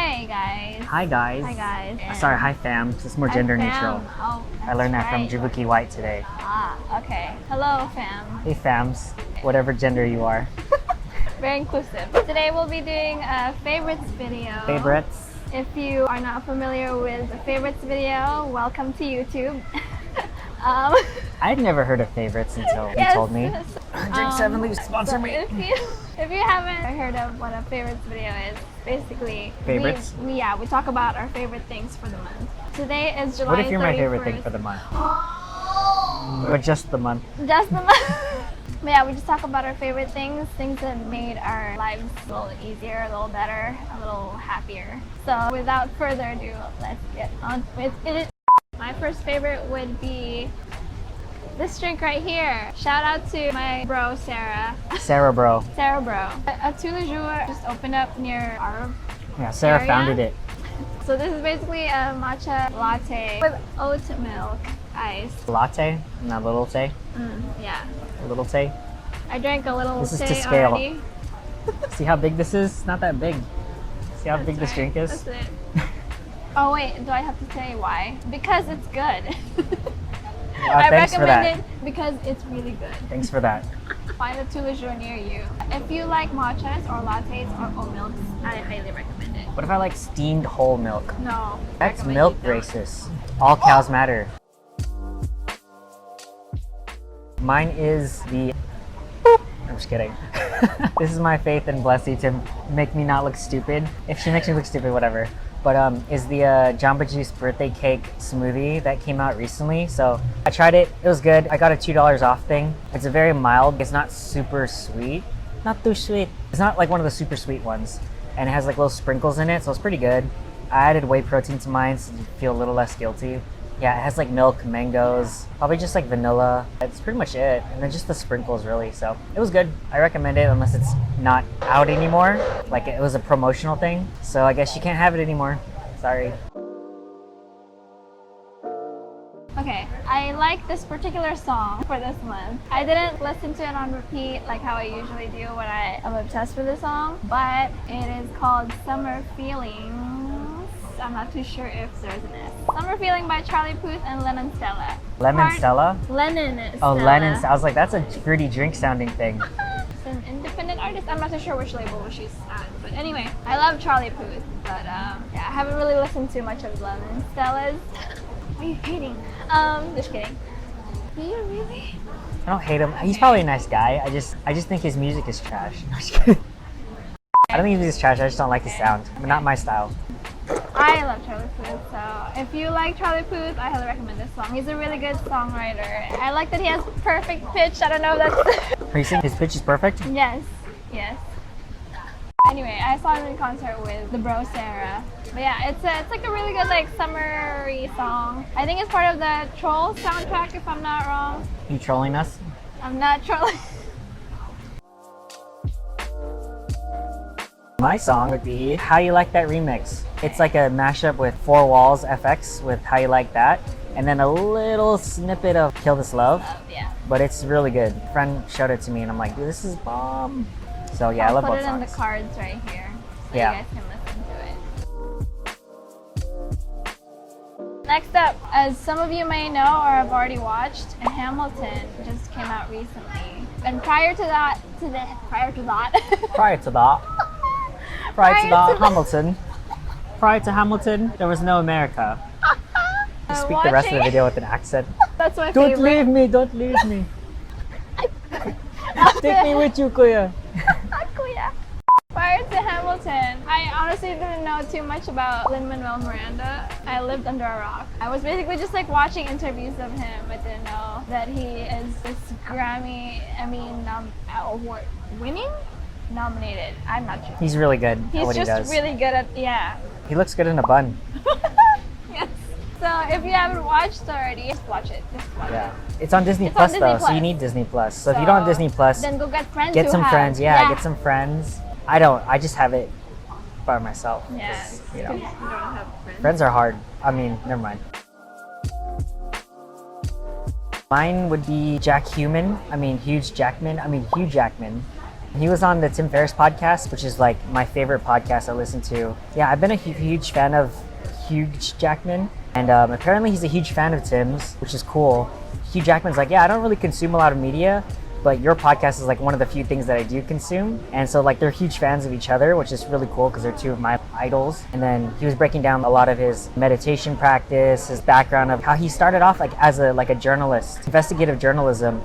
Hey guys. Hi guys. Hi guys. Sorry, hi fam. It's more gender neutral. Oh, I learned that right. from Jabuki White today. Ah, okay. Hello fam. Hey fams, whatever gender you are. Very inclusive. Today we'll be doing a favorites video. Favorites? If you are not familiar with a favorites video, welcome to YouTube. I'd never heard of favorites until you told me. Drink 7 Leaves, sponsor me. If you haven't heard of what a favorites video is, basically favorites. We talk about our favorite things for the month. Today is July 31st. What if you're my favorite thing for the month? Or just the month? Just the month. But yeah, we just talk about our favorite things that made our lives a little easier, a little better, a little happier. So without further ado, let's get on with it. My first favorite would be this drink right here. Shout out to my bro, Sarah. Sarah bro. Sarah bro. A tous les jours just opened up near our Sarah area. founded it. So this is basically a matcha latte with oat milk ice. Latte, not little tay. Yeah. A little tay. I drank a little This is tay to scale. already. See how big this is? It's not that big. See how big this right. drink is? That's it. Oh wait, do I have to say why? Because it's good. I Thanks for that. recommend it because it's really good. Thanks for that. Find a tous les jours near you. If you like matchas or lattes or oat milks, I highly recommend it. What if I like steamed whole milk? No. That's recommend milk you don't. racist. All cows matter. Mine is the... I'm just kidding. This is my faith in Blessie to make me not look stupid. If she makes me look stupid, whatever. But is the Jamba Juice birthday cake smoothie that came out recently. So I tried it. It was good. I got a $2 off thing. It's a very mild. It's not super sweet. Not too sweet. It's not like one of the super sweet ones. And it has like little sprinkles in it, so it's pretty good. I added whey protein to mine so you feel a little less guilty. Yeah, it has like milk, mangoes, probably just like vanilla. That's pretty much it. And then just the sprinkles really. So it was good. I recommend it unless it's not out anymore. Like it was a promotional thing. So I guess you can't have it anymore. Sorry. Okay, I like this particular song for this month. I didn't listen to it on repeat like how I usually do when I am obsessed with the song, but it is called Summer Feelings. I'm not too sure if there's an S. Summer Feeling by Charlie Puth and Lennon Stella. Lemon Stella? Lennon Stella. Oh, Lennon. I was like, that's a fruity drink sounding thing. It's an independent artist. I'm not too sure which label she's at. But anyway, I love Charlie Puth. But yeah, I haven't really listened to much of Lennon Stella's. Why are you hating? Just kidding. Do you really? I don't hate him. He's probably a nice guy. I just think his music is trash. No, I'm just kidding. I don't think he's trash. I just don't like his sound. But not my style. I love Charlie Puth, so if you like Charlie Puth, I highly recommend this song. He's a really good songwriter. I like that he has perfect pitch. I don't know if that's... Are you saying his pitch is perfect? Yes. Anyway, I saw him in concert with the bro Sarah. But yeah, it's like a really good like summery song. I think it's part of the Troll soundtrack if I'm not wrong. You trolling us? I'm not trolling. My song would be How You Like That Remix. It's like a mashup with 4 Walls FX with How You Like That, and then a little snippet of Kill This Love. Yeah. But it's really good. A friend showed it to me and I'm like, dude, this is bomb. So yeah, I love both songs. I'll put it in the cards right here so yeah. you guys can listen to it. Next up, as some of you may know or have already watched, Hamilton just came out recently. And prior to Hamilton, there was no America. You speak the rest of the video with an accent. That's my Don't favorite. leave me, don't leave me. Take me with you, Kuya. Kuya. Prior to Hamilton, I honestly didn't know too much about Lin-Manuel Miranda. I lived under a rock. I was basically just like watching interviews of him. I didn't know that he is this Grammy, award winning? Nominated. I'm not sure. He's really good at what he does. He's just really good at, yeah. He looks good in a bun. Yes. So if you haven't watched already, just watch it. It's on Disney Plus though, so you need Disney Plus. So if you don't have Disney Plus, then go get friends. Get some friends. Yeah, get some friends. I don't. I just have it by myself. Yeah. You know. You don't have friends. Friends are hard. I mean, never mind. Mine would be Hugh Jackman. He was on the Tim Ferriss podcast, which is like my favorite podcast I listen to. Yeah, I've been a huge fan of Hugh Jackman, and apparently he's a huge fan of Tim's, which is cool. Hugh Jackman's like, yeah, I don't really consume a lot of media, but your podcast is like one of the few things that I do consume. And so like they're huge fans of each other, which is really cool because they're two of my idols. And then he was breaking down a lot of his meditation practice, his background of how he started off like as a journalist, investigative journalism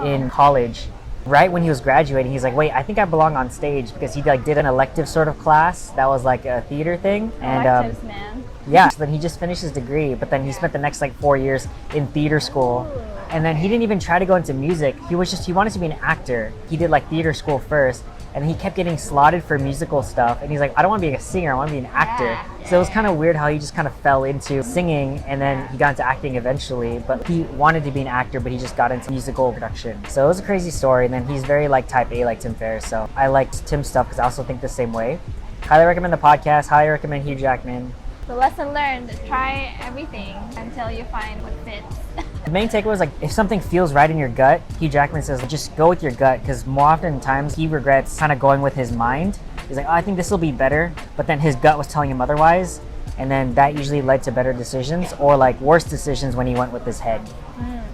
in college. Right when he was graduating, he's like, wait, I think I belong on stage, because he like did an elective sort of class that was like a theater thing. And Electives, man. yeah, so then he just finished his degree, but then he spent the next like 4 years in theater school. And then he didn't even try to go into music. He wanted to be an actor. He did like theater school first, and he kept getting slotted for musical stuff. And he's like, I don't want to be a singer, I want to be an actor. So it was kind of weird how he just kind of fell into singing, and then he got into acting eventually. But he wanted to be an actor, but he just got into musical production. So it was a crazy story. And then he's very like type A, like Tim Ferriss. So I liked Tim's stuff because I also think the same way. Highly recommend the podcast. Highly recommend Hugh Jackman. The lesson learned, try everything until you find what fits. The main takeaway was like, if something feels right in your gut, Hugh Jackman says, just go with your gut, because more often times he regrets kind of going with his mind. He's like, oh, I think this will be better, but then his gut was telling him otherwise, and then that usually led to better decisions or like worse decisions when he went with his head.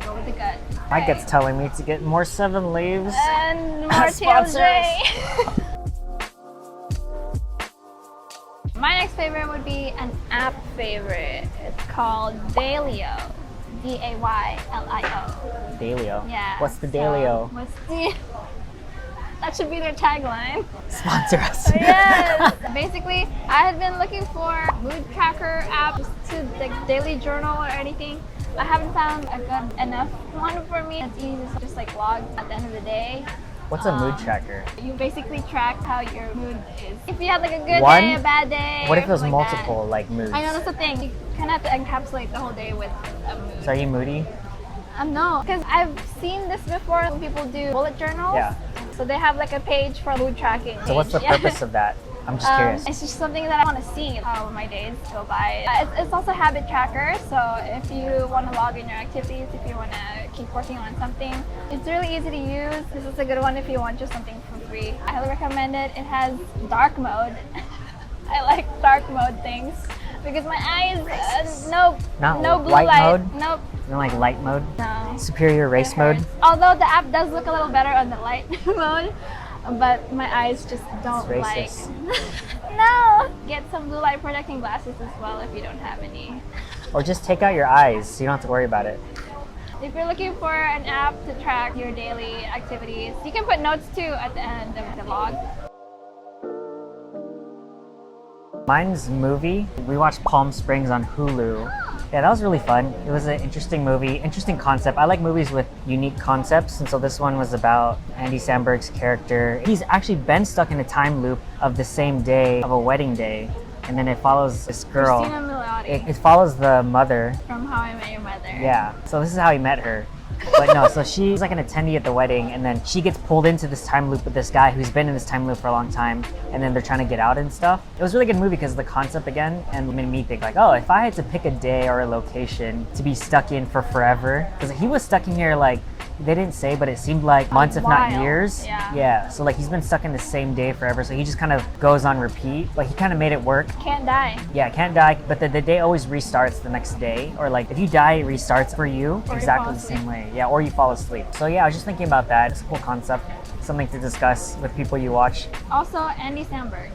Go with the gut. My gut's telling me to get more 7 Leaves. And more TLJ. My next favorite would be an app favorite. It's called Dailyo. Daylio. Dailyo. Yeah. What's the Dailyo? What's the... That should be their tagline. Sponsor us. Yes. Basically, I had been looking for mood tracker apps to like daily journal or anything. I haven't found a good enough one for me. It's easy to just like log at the end of the day. What's a mood tracker? You basically track how your mood is. If you had like a good One? day, a bad day. What if or there's something like multiple like moods? that. I know, that's the thing. You kind of have to encapsulate the whole day with a mood. So are you moody? No, because I've seen this before when people do bullet journals. Yeah. So they have like a page for mood tracking. So what's the purpose of that? I'm just curious. It's just something that I want to see how my days go by. It's also a habit tracker, so if you want to log in your activities, if you want to keep working on something, it's really easy to use. This is a good one if you want just something for free. I highly recommend it. It has dark mode. I like dark mode things because my eyes, no blue white light. mode? Nope. You don't like light mode? No. Superior race It mode? hurts. Although the app does look a little better on the light mode, but my eyes just don't It's like. racist. No! Get some blue light protecting glasses as well if you don't have any. Or just take out your eyes so you don't have to worry about it. If you're looking for an app to track your daily activities, you can put notes too at the end of the log. Mine's movie. We watched Palm Springs on Hulu. Yeah, that was really fun. It was an interesting movie, interesting concept. I like movies with unique concepts, and so this one was about Andy Samberg's character. He's actually been stuck in a time loop of the same day of a wedding day, and then it follows this girl. Christina Milioti It follows the mother. from How I Met Your Mother. Yeah, so this is how he met her. But no, so she's like an attendee at the wedding, and then she gets pulled into this time loop with this guy who's been in this time loop for a long time, and then they're trying to get out and stuff. It was a really good movie because of the concept again, and made me think like, oh, if I had to pick a day or a location to be stuck in for forever, because he was stuck in here like, they didn't say, but it seemed like months, if not while. years. Yeah. So like he's been stuck in the same day forever, so he just kind of goes on repeat. Like he kind of made it work. Can't die. Yeah, can't die, but the day always restarts the next day. Or like if you die, it restarts for you Or you exactly fall the same asleep. way. Yeah, or you fall asleep. So yeah, I was just thinking about that. It's a cool concept. Something to discuss with people you watch. Also, Andy Samberg.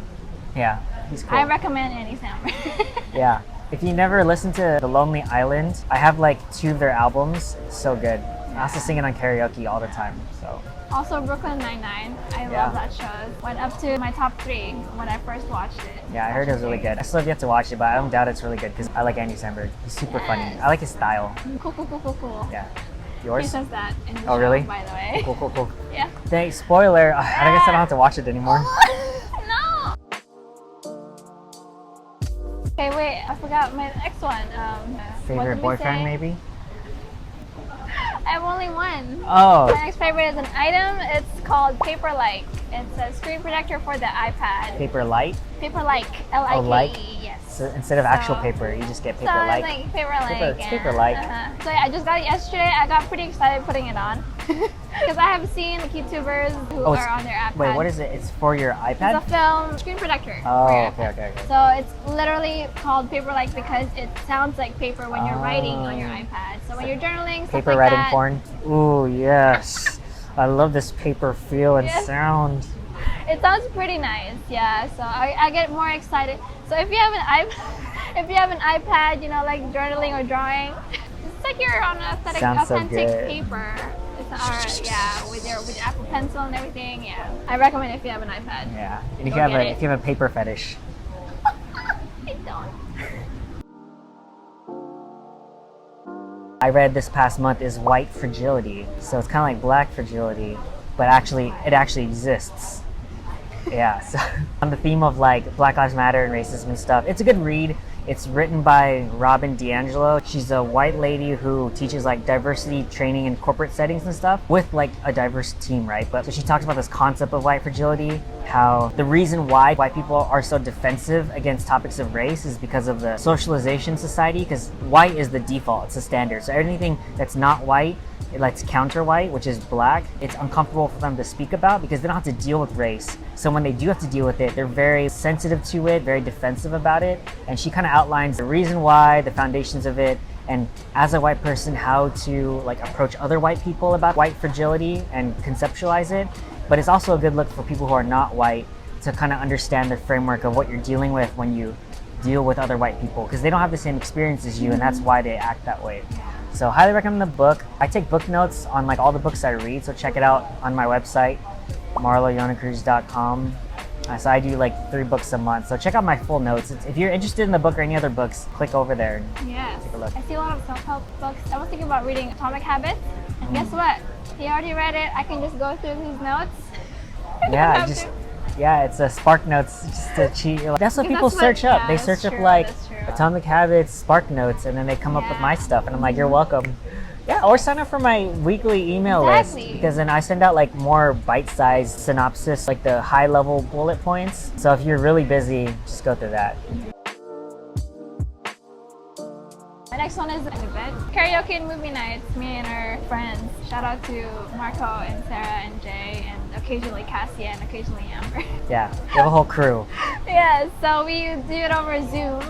Yeah, he's cool. I recommend Andy Samberg. Yeah. If you never listened to The Lonely Island, I have like 2 of their albums. So good. I also sing it on karaoke all the time. So Also, Brooklyn Nine-Nine. I Yeah. love that show. Went up to my top 3 when I first watched it. yeah, I heard it was really good. I still have yet to watch it, but I don't doubt it's really good because I like Andy Samberg. He's super funny. Yes. I like his style. Cool. Yeah. He Yours? says that in the Oh, show, really? by the way. Cool. Yeah. Thanks. Spoiler. I guess I don't have to watch it anymore. No! Okay, wait, I forgot my next one. What Favorite did we boyfriend, say? maybe? I have only one. Oh, My next favorite is an item. It's called Paperlike. It's a screen protector for the iPad. Paperlike. Paperlike. L-I-K-E. Oh, like? Yes. So instead of actual So- paper, you just get So it's Paperlike. like Paperlike. It's Paperlike. So yeah, I just got it yesterday. I got pretty excited putting it on. Because I have seen like YouTubers who Oh, are on their iPad. Wait, what is it? It's for your iPad? It's a film screen protector. Oh, for your okay, iPad. okay. So it's literally called Paperlike because it sounds like paper when you're writing on your iPad. So when you're journaling, stuff Paper like writing that. porn. Ooh, yes. I love this paper feel and Yes. sound. It sounds pretty nice, yeah. So I get more excited. So if you have an iPad, you know, like journaling or drawing, it's like you're on authentic Sounds so authentic good. paper. It's yeah, with your Apple Pencil and everything. Yeah, I recommend if you have an iPad. Yeah. And if Go get it. if you have a paper fetish. I don't. I read this past month is White Fragility. So it's kind of like Black Fragility, but it actually exists. Yeah, so on the theme of like Black Lives Matter and racism and stuff. It's a good read. It's written by Robin DiAngelo. She's a white lady who teaches like diversity training in corporate settings and stuff with like a diverse team, right? But so she talks about this concept of white fragility, how the reason why white people are so defensive against topics of race is because of the socialization society, because white is the default, it's the standard. So anything that's not white, it's counter white, which is black, it's uncomfortable for them to speak about because they don't have to deal with race. So when they do have to deal with it, they're very sensitive to it, very defensive about it. And she kind of outlines the reason why, the foundations of it, and as a white person, how to like approach other white people about white fragility and conceptualize it. But it's also a good look for people who are not white to kind of understand the framework of what you're dealing with when you deal with other white people, because they don't have the same experience as you, and that's why they act that way. So highly recommend the book. I take book notes on like all the books I read, so check it out on my website, marloyonacruz.com. So I do like 3 books a month, so check out my full notes. If you're interested in the book or any other books, click over there. Yes. Take a look. I see a lot of self-help books. I was thinking about reading Atomic Habits, and guess what? He already read it. I can just go through his notes. Yeah, it's a Spark Notes just to cheat. That's what people search up. They search up true, like that's true. Atomic Habits, Spark Notes, and then they come up with my stuff, and I'm like, you're welcome. Yeah, or sign up for my weekly email list, because then I send out like more bite-sized synopsis, like the high-level bullet points. So if you're really busy, just go through that. My next one is an event. Karaoke and movie nights, me and our friends. Shout out to Marco and Sarah and Jay, and occasionally Cassie and occasionally Amber. Yeah, we have a whole crew. Yeah, so we do it over Zoom.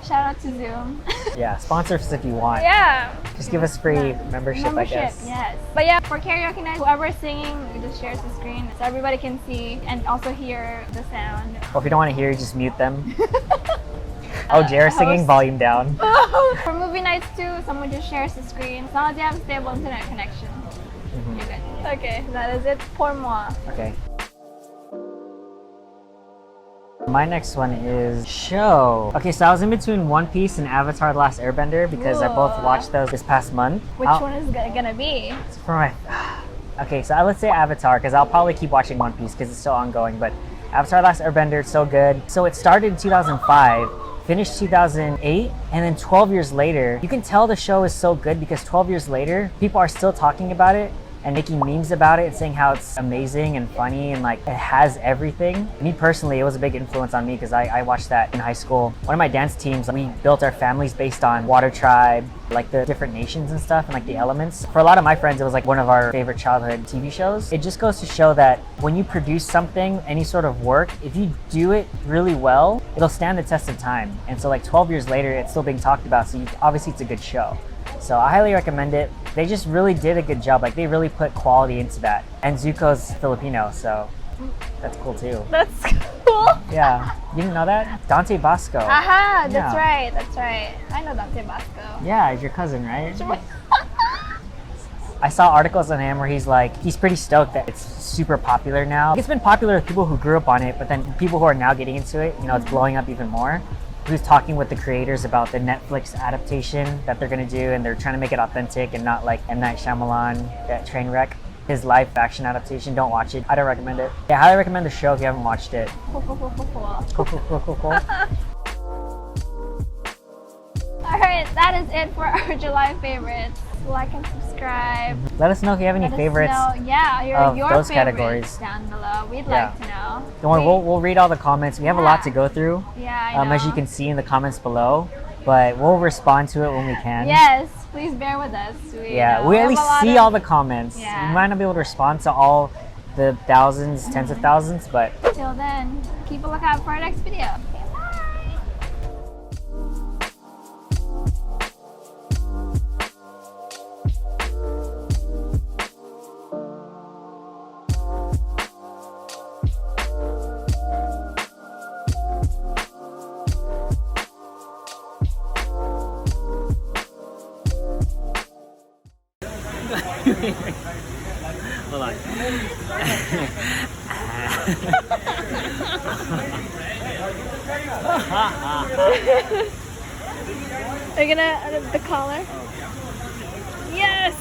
Shout out to Zoom. Yeah, sponsor us if you want. Yeah. Just give us free membership, I guess. Yes. But yeah, for karaoke night, whoever's singing, we just shares the screen so everybody can see and also hear the sound. Or if you don't want to hear, just mute them. Oh, Jared's singing, host. volume down. For movie nights too, someone just shares the screen. As long as you have a stable internet connection, you're good. Okay, that is it pour moi. Okay. My next one is show. Okay, so I was in between One Piece and Avatar: The Last Airbender because I both watched those this past month. Which one is gonna be? It's for my. Okay, so let's say Avatar because I'll probably keep watching One Piece because it's still ongoing. But Avatar: The Last Airbender, it's so good. So it started in 2005. Finished 2008, and then 12 years later, you can tell the show is so good because 12 years later, people are still talking about it and making memes about it and saying how it's amazing and funny and like it has everything. Me personally, it was a big influence on me because I watched that in high school. One of my dance teams, we built our families based on Water Tribe, like the different nations and stuff and like the elements. For a lot of my friends, it was like one of our favorite childhood TV shows. It just goes to show that when you produce something, any sort of work, if you do it really well, it'll stand the test of time. And so like 12 years later, it's still being talked about. So obviously it's a good show. So I highly recommend it. They just really did a good job. Like they really put quality into that. And Zuko's Filipino, so that's cool too. That's cool. Yeah, you didn't know that? Dante Bosco. Aha, that's Yeah. right, that's right. I know Dante Bosco. Yeah, he's your cousin, right? I saw articles on him where he's pretty stoked that it's super popular now. It's been popular with people who grew up on it, but then people who are now getting into it, it's blowing up even more. He was talking with the creators about the Netflix adaptation that they're gonna do, and they're trying to make it authentic and not like M. Night Shyamalan, that train wreck. His live action adaptation, don't watch it. I don't recommend it. Yeah, I highly recommend the show if you haven't watched it. Cool. Cool. Alright, that is it for our July favorites. Like and subscribe. Let us know if you have any favorites. Your those favorites categories down below. We'd like to know. Don't worry, we'll read all the comments. We have a lot to go through. Yeah, I know. As you can see in the comments below, but we'll respond to it when we can. Yes, please bear with us. We Yeah, we at have a least lot see of- all the comments. Yeah. We might not be able to respond to all the thousands, tens of thousands, but Till then, keep a lookout for our next video. Okay, bye. hold on. Are you gonna the collar? Yes.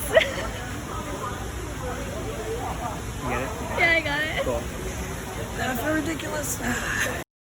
You get it? Yeah, I got it. Cool. That's so ridiculous.